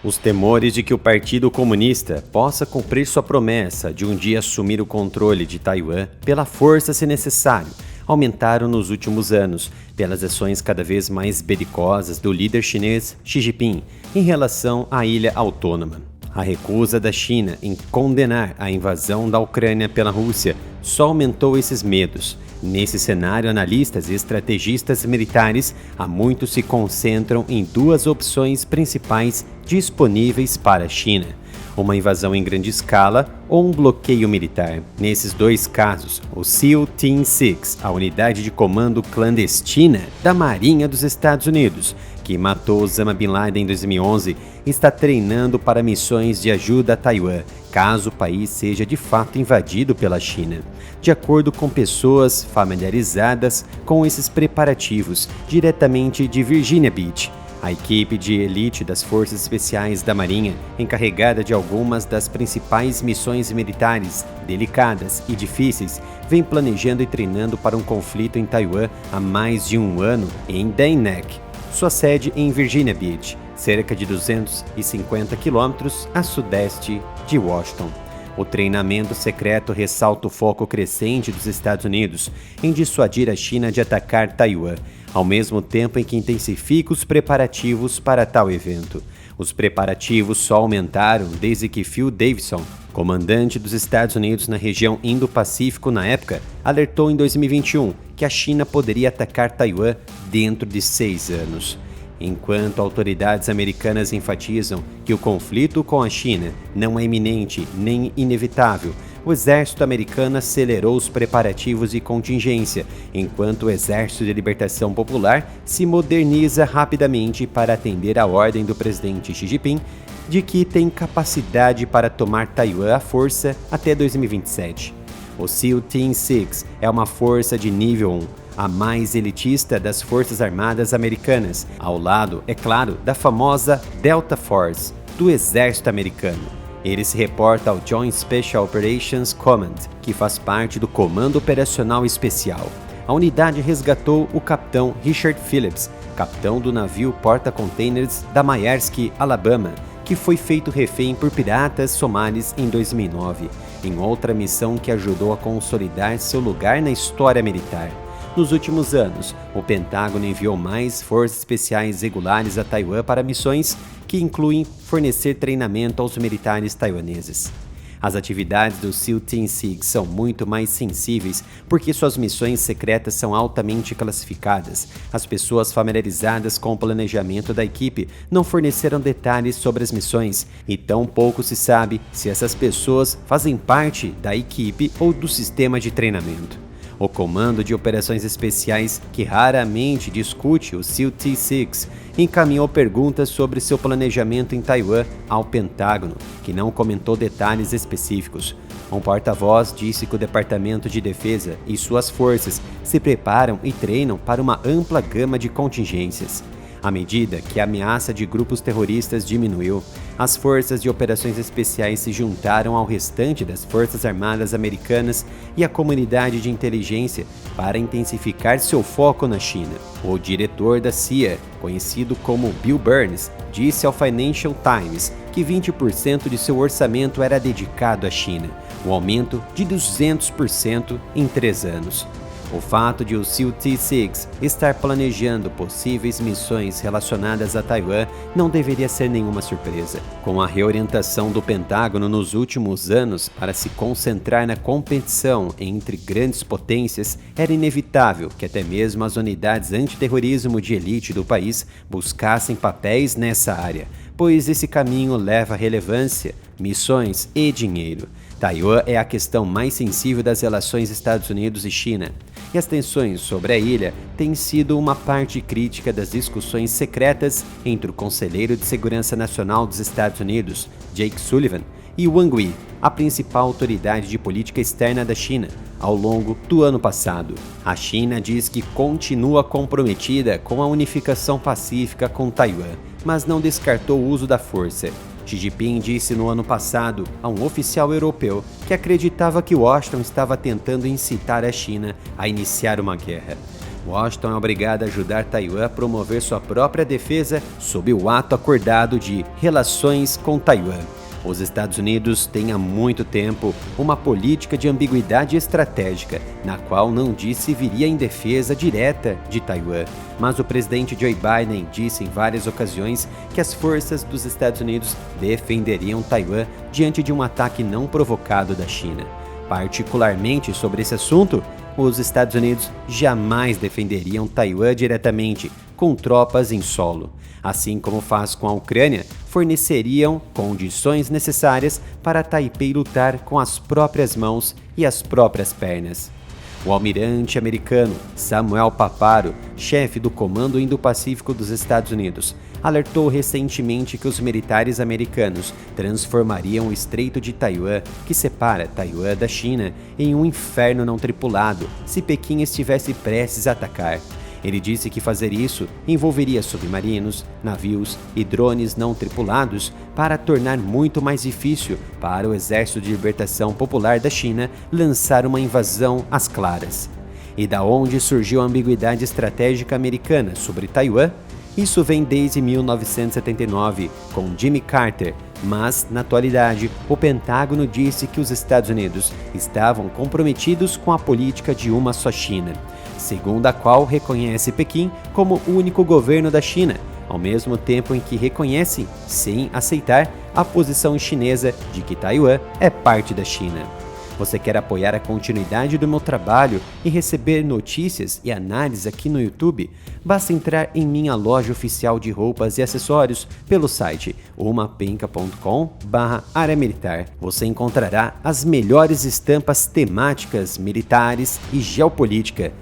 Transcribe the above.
Os temores de que o Partido Comunista possa cumprir sua promessa de um dia assumir o controle de Taiwan pela força se necessário aumentaram nos últimos anos, pelas ações cada vez mais belicosas do líder chinês Xi Jinping em relação à ilha autônoma. A recusa da China em condenar a invasão da Ucrânia pela Rússia só aumentou esses medos. Nesse cenário, analistas e estrategistas militares há muito se concentram em duas opções principais disponíveis para a China: uma invasão em grande escala ou um bloqueio militar. Nesses dois casos, o SEAL Team 6, a unidade de comando clandestina da Marinha dos Estados Unidos, que matou Osama Bin Laden em 2011, está treinando para missões de ajuda a Taiwan, caso o país seja de fato invadido pela China. De acordo com pessoas familiarizadas com esses preparativos, diretamente de Virginia Beach, a equipe de elite das Forças Especiais da Marinha, encarregada de algumas das principais missões militares delicadas e difíceis, vem planejando e treinando para um conflito em Taiwan há mais de um ano em Da Nang, sua sede em Virginia Beach, cerca de 250 quilômetros a sudeste de Washington. O treinamento secreto ressalta o foco crescente dos Estados Unidos em dissuadir a China de atacar Taiwan, ao mesmo tempo em que intensifica os preparativos para tal evento. Os preparativos só aumentaram desde que Phil Davidson, comandante dos Estados Unidos na região Indo-Pacífico na época, alertou em 2021 que a China poderia atacar Taiwan dentro de 6 anos. Enquanto autoridades americanas enfatizam que o conflito com a China não é iminente nem inevitável, o exército americano acelerou os preparativos de contingência, enquanto o Exército de Libertação Popular se moderniza rapidamente para atender à ordem do presidente Xi Jinping de que tem capacidade para tomar Taiwan à força até 2027. O SEAL Team 6 é uma força de nível 1, a mais elitista das Forças Armadas Americanas, ao lado, é claro, da famosa Delta Force, do Exército Americano. Ele se reporta ao Joint Special Operations Command, que faz parte do Comando Operacional Especial. A unidade resgatou o capitão Richard Phillips, capitão do navio porta-containers da Maersk, Alabama, que foi feito refém por piratas somalis em 2009, em outra missão que ajudou a consolidar seu lugar na história militar. Nos últimos anos, o Pentágono enviou mais forças especiais regulares a Taiwan para missões que incluem fornecer treinamento aos militares taiwaneses. As atividades do SEAL Team 6 são muito mais sensíveis porque suas missões secretas são altamente classificadas. As pessoas familiarizadas com o planejamento da equipe não forneceram detalhes sobre as missões e tão pouco se sabe se essas pessoas fazem parte da equipe ou do sistema de treinamento. O Comando de Operações Especiais, que raramente discute o SEAL Team 6, encaminhou perguntas sobre seu planejamento em Taiwan ao Pentágono, que não comentou detalhes específicos. Um porta-voz disse que o Departamento de Defesa e suas forças se preparam e treinam para uma ampla gama de contingências. À medida que a ameaça de grupos terroristas diminuiu, as forças de operações especiais se juntaram ao restante das Forças Armadas Americanas e à comunidade de inteligência para intensificar seu foco na China. O diretor da CIA, conhecido como Bill Burns, disse ao Financial Times que 20% de seu orçamento era dedicado à China, um aumento de 200% em 3 anos. O fato de o SEAL Team 6 estar planejando possíveis missões relacionadas a Taiwan não deveria ser nenhuma surpresa. Com a reorientação do Pentágono nos últimos anos para se concentrar na competição entre grandes potências, era inevitável que até mesmo as unidades antiterrorismo de elite do país buscassem papéis nessa área, pois esse caminho leva relevância, missões e dinheiro. Taiwan é a questão mais sensível das relações Estados Unidos e China, e as tensões sobre a ilha têm sido uma parte crítica das discussões secretas entre o Conselheiro de Segurança Nacional dos Estados Unidos, Jake Sullivan, e Wang Yi, a principal autoridade de política externa da China, ao longo do ano passado. A China diz que continua comprometida com a unificação pacífica com Taiwan, mas não descartou o uso da força. Xi Jinping disse no ano passado a um oficial europeu que acreditava que Washington estava tentando incitar a China a iniciar uma guerra. Washington é obrigada a ajudar Taiwan a promover sua própria defesa sob o ato acordado de relações com Taiwan. Os Estados Unidos têm há muito tempo uma política de ambiguidade estratégica, na qual não diz se viria em defesa direta de Taiwan, mas o presidente Joe Biden disse em várias ocasiões que as forças dos Estados Unidos defenderiam Taiwan diante de um ataque não provocado da China. Particularmente sobre esse assunto, os Estados Unidos jamais defenderiam Taiwan diretamente, com tropas em solo. Assim como faz com a Ucrânia, forneceriam condições necessárias para Taipei lutar com as próprias mãos e as próprias pernas. O almirante americano Samuel Paparo, chefe do Comando Indo-Pacífico dos Estados Unidos, alertou recentemente que os militares americanos transformariam o Estreito de Taiwan, que separa Taiwan da China, em um inferno não tripulado se Pequim estivesse prestes a atacar. Ele disse que fazer isso envolveria submarinos, navios e drones não tripulados para tornar muito mais difícil para o Exército de Libertação Popular da China lançar uma invasão às claras. E da onde surgiu a ambiguidade estratégica americana sobre Taiwan? Isso vem desde 1979, com Jimmy Carter, mas, na atualidade, o Pentágono disse que os Estados Unidos estavam comprometidos com a política de uma só China, segundo a qual reconhece Pequim como o único governo da China, ao mesmo tempo em que reconhece, sem aceitar, a posição chinesa de que Taiwan é parte da China. Você quer apoiar a continuidade do meu trabalho e receber notícias e análises aqui no YouTube? Basta entrar em minha loja oficial de roupas e acessórios pelo site umapenca.com/área militar. Você encontrará as melhores estampas temáticas, militares e geopolítica,